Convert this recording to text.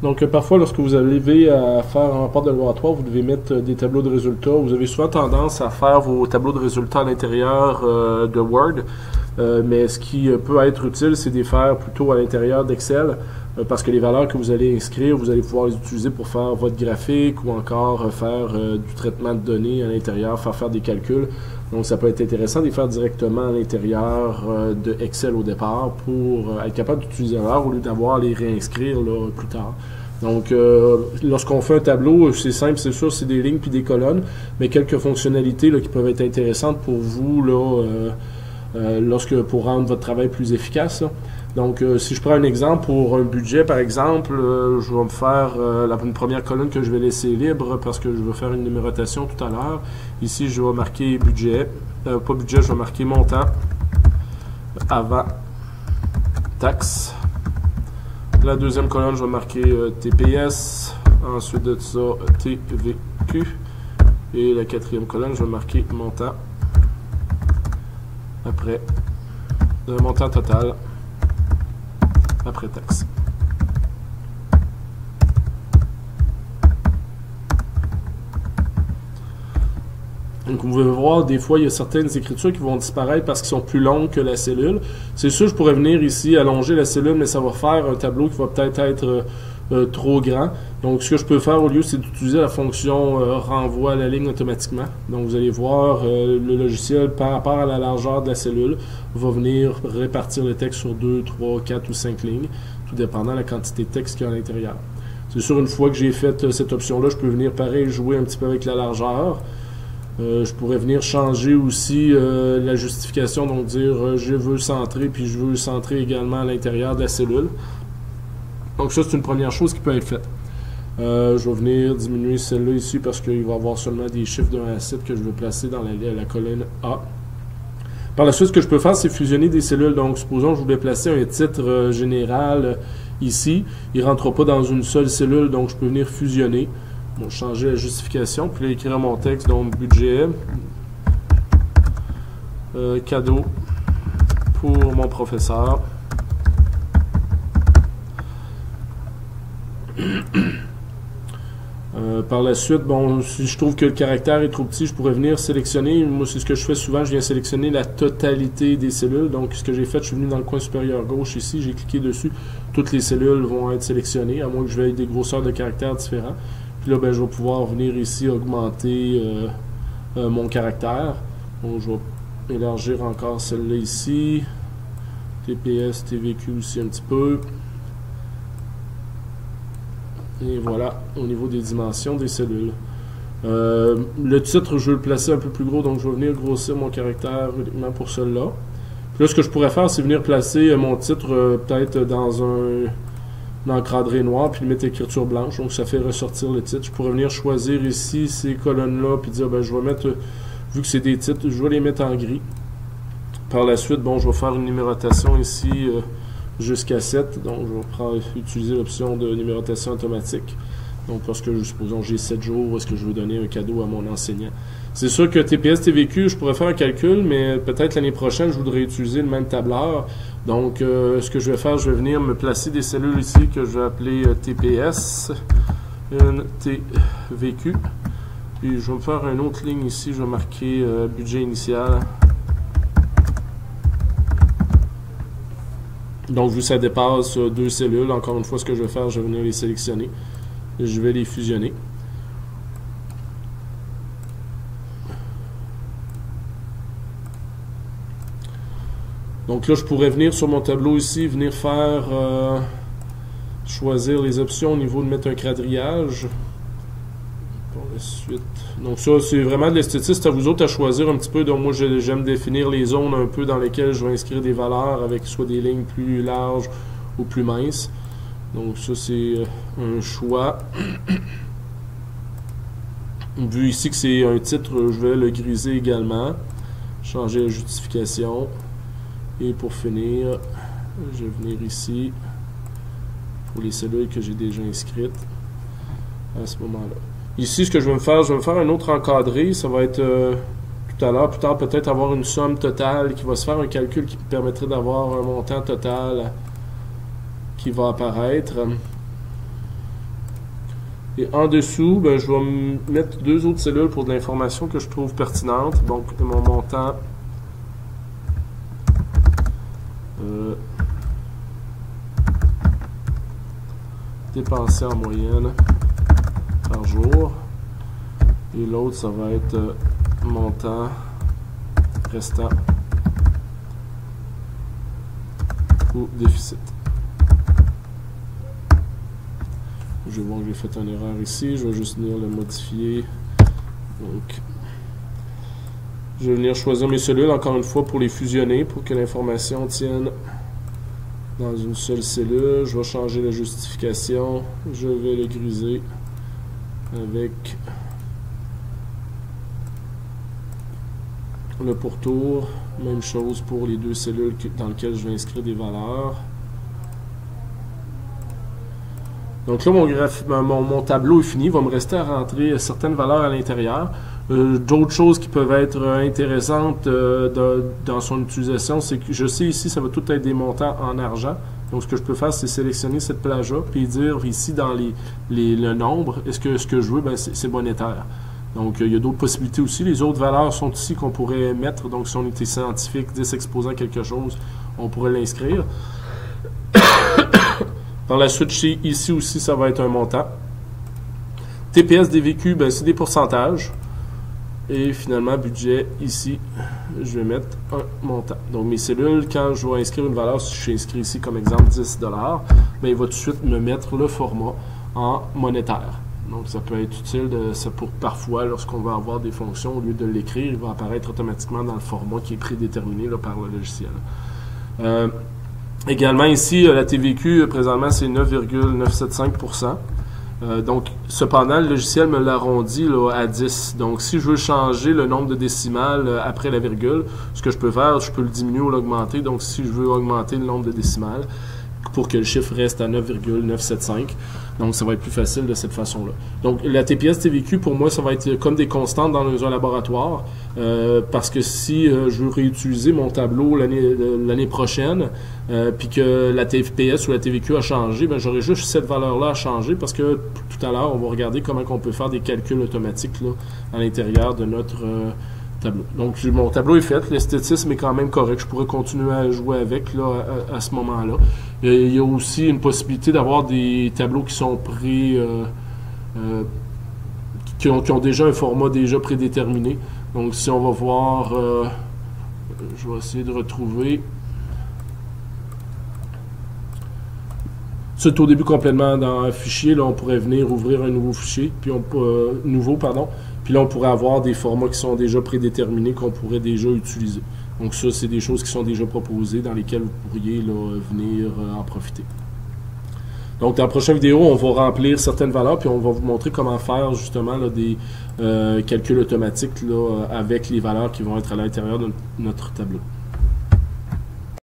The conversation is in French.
Donc, parfois, lorsque vous arrivez à faire un rapport de laboratoire, vous devez mettre des tableaux de résultats. Vous avez souvent tendance à faire vos tableaux de résultats à l'intérieur de Word, mais ce qui peut être utile, c'est de les faire plutôt à l'intérieur d'Excel, parce que les valeurs que vous allez inscrire, vous allez pouvoir les utiliser pour faire votre graphique ou encore faire du traitement de données à l'intérieur, faire des calculs. Donc, ça peut être intéressant de les faire directement à l'intérieur de Excel au départ pour être capable d'utiliser l'heure au lieu d'avoir à les réinscrire là, plus tard. Donc, lorsqu'on fait un tableau, c'est simple, c'est sûr, c'est des lignes puis des colonnes, mais quelques fonctionnalités là, qui peuvent être intéressantes pour vous là, pour rendre votre travail plus efficace. Là. Donc, si je prends un exemple pour un budget, par exemple, je vais me faire une première colonne que je vais laisser libre parce que je vais faire une numérotation tout à l'heure. Ici, je vais marquer budget, pas budget, je vais marquer montant avant taxe. La deuxième colonne, je vais marquer TPS, ensuite de ça, TVQ. Et la quatrième colonne, je vais marquer montant après le montant total après taxe. Donc, vous pouvez voir, des fois, il y a certaines écritures qui vont disparaître parce qu'elles sont plus longues que la cellule. C'est sûr, je pourrais venir ici allonger la cellule, mais ça va faire un tableau qui va peut-être être trop grand. Donc, ce que je peux faire au lieu, c'est d'utiliser la fonction renvoi à la ligne automatiquement. Donc, vous allez voir, le logiciel, par rapport à la largeur de la cellule, va venir répartir le texte sur 2, 3, 4 ou 5 lignes, tout dépendant de la quantité de texte qu'il y a à l'intérieur. C'est sûr, une fois que j'ai fait cette option-là, je peux venir, pareil, jouer un petit peu avec la largeur. Je pourrais venir changer aussi la justification, donc dire je veux centrer, puis je veux centrer également à l'intérieur de la cellule. Donc ça, c'est une première chose qui peut être faite. Je vais venir diminuer celle-là ici parce qu'il va y avoir seulement des chiffres de 1 à 7 que je veux placer dans la colonne A. Par la suite, ce que je peux faire, c'est fusionner des cellules. Donc, supposons que je voulais placer un titre général ici. Il ne rentrera pas dans une seule cellule, donc je peux venir fusionner. Bon, changer la justification, puis là, écrire mon texte, donc budget, cadeau pour mon professeur. Par la suite, bon, si je trouve que le caractère est trop petit, je pourrais venir sélectionner. Moi, c'est ce que je fais souvent, je viens sélectionner la totalité des cellules. Donc, ce que j'ai fait, je suis venu dans le coin supérieur gauche ici, j'ai cliqué dessus. Toutes les cellules vont être sélectionnées, à moins que je veuille des grosseurs de caractères différents. Puis là, ben, je vais pouvoir venir ici augmenter mon caractère. Donc, je vais élargir encore celle-là ici. TPS, TVQ aussi un petit peu. Et voilà, au niveau des dimensions des cellules. Le titre, je vais le placer un peu plus gros, donc je vais venir grossir mon caractère uniquement pour celui-là. Puis là, ce que je pourrais faire, c'est venir placer mon titre peut-être dans un encadré noir, puis mettre écriture blanche, donc ça fait ressortir le titre. Je pourrais venir choisir ici ces colonnes-là, puis dire, ben, je vais mettre, vu que c'est des titres, je vais les mettre en gris. Par la suite, bon, je vais faire une numérotation ici jusqu'à 7, donc je vais utiliser l'option de numérotation automatique. Donc, parce que, supposons j'ai 7 jours, est-ce que je veux donner un cadeau à mon enseignant. C'est sûr que TPS, TVQ, je pourrais faire un calcul, mais peut-être l'année prochaine, je voudrais utiliser le même tableur. Donc, ce que je vais faire, je vais venir me placer des cellules ici que je vais appeler TPS, une TVQ. Puis, je vais me faire une autre ligne ici, je vais marquer budget initial. Donc, vu que ça dépasse 2 cellules, encore une fois, ce que je vais faire, je vais venir les sélectionner. Et je vais les fusionner. Donc là, je pourrais venir sur mon tableau ici, venir faire choisir les options au niveau de mettre un quadrillage. Pour la suite. Donc ça, c'est vraiment de l'esthétisme, à vous autres à choisir un petit peu. Donc moi, j'aime définir les zones un peu dans lesquelles je vais inscrire des valeurs avec soit des lignes plus larges ou plus minces. Donc ça, c'est un choix. Vu ici que c'est un titre, je vais le griser également. Changer la justification. Et pour finir, je vais venir ici pour les cellules que j'ai déjà inscrites à ce moment-là. Ici, ce que je vais me faire un autre encadré. Ça va être tout à l'heure, plus tard, peut-être avoir une somme totale qui va se faire un calcul qui me permettrait d'avoir un montant total qui va apparaître. Et en dessous, ben, je vais mettre deux autres cellules pour de l'information que je trouve pertinente. Donc, mon montant dépensé en moyenne par jour. Et l'autre, ça va être montant restant ou déficit. Je vais voir que j'ai fait une erreur ici. Je vais juste venir le modifier. Donc, je vais venir choisir mes cellules encore une fois pour les fusionner pour que l'information tienne dans une seule cellule. Je vais changer la justification. Je vais le griser avec le pourtour. Même chose pour les deux cellules dans lesquelles je vais inscrire des valeurs. Donc là, mon tableau est fini. Il va me rester à rentrer certaines valeurs à l'intérieur. D'autres choses qui peuvent être intéressantes dans son utilisation, c'est que je sais ici, ça va tout être des montants en argent. Donc ce que je peux faire, c'est sélectionner cette plage-là, puis dire ici dans le nombre, est-ce que ce que je veux, ben, c'est monétaire. Donc il y a d'autres possibilités aussi. Les autres valeurs sont ici qu'on pourrait mettre. Donc si on était scientifique, 10 exposant quelque chose, on pourrait l'inscrire. Par la suite, ici aussi, ça va être un montant. TPS DVQ, ben, c'est des pourcentages. Et finalement, budget, ici, je vais mettre un montant. Donc, mes cellules, quand je vais inscrire une valeur, si je suis inscrit ici comme exemple 10 $, ben, il va tout de suite me mettre le format en monétaire. Donc, ça peut être utile pour parfois, lorsqu'on va avoir des fonctions, au lieu de l'écrire, il va apparaître automatiquement dans le format qui est prédéterminé là, par le logiciel. Également ici, la TVQ, présentement, c'est 9,975%. Donc, cependant, le logiciel me l'arrondit à 10. Donc, si je veux changer le nombre de décimales après la virgule, ce que je peux faire, je peux le diminuer ou l'augmenter. Donc, si je veux augmenter le nombre de décimales pour que le chiffre reste à 9,975, donc ça va être plus facile de cette façon-là. Donc, la TPS TVQ, pour moi, ça va être comme des constantes dans un laboratoire, parce que si je veux réutiliser mon tableau l'année prochaine, puis que la TPS ou la TVQ a changé, ben, j'aurai juste cette valeur-là à changer, parce que tout à l'heure, on va regarder comment on peut faire des calculs automatiques là, à l'intérieur de notre tableau. Donc, mon tableau est fait, l'esthétisme est quand même correct, je pourrais continuer à jouer avec là, à ce moment-là. Il y a aussi une possibilité d'avoir des tableaux qui sont qui ont déjà un format déjà prédéterminé. Donc, si on va voir, je vais essayer de retrouver. C'est au début complètement dans un fichier. Là, on pourrait venir ouvrir un nouveau fichier, puis puis là, on pourrait avoir des formats qui sont déjà prédéterminés qu'on pourrait déjà utiliser. Donc ça, c'est des choses qui sont déjà proposées dans lesquelles vous pourriez là, venir en profiter. Donc dans la prochaine vidéo, on va remplir certaines valeurs, puis on va vous montrer comment faire justement là, des calculs automatiques là, avec les valeurs qui vont être à l'intérieur de notre tableau.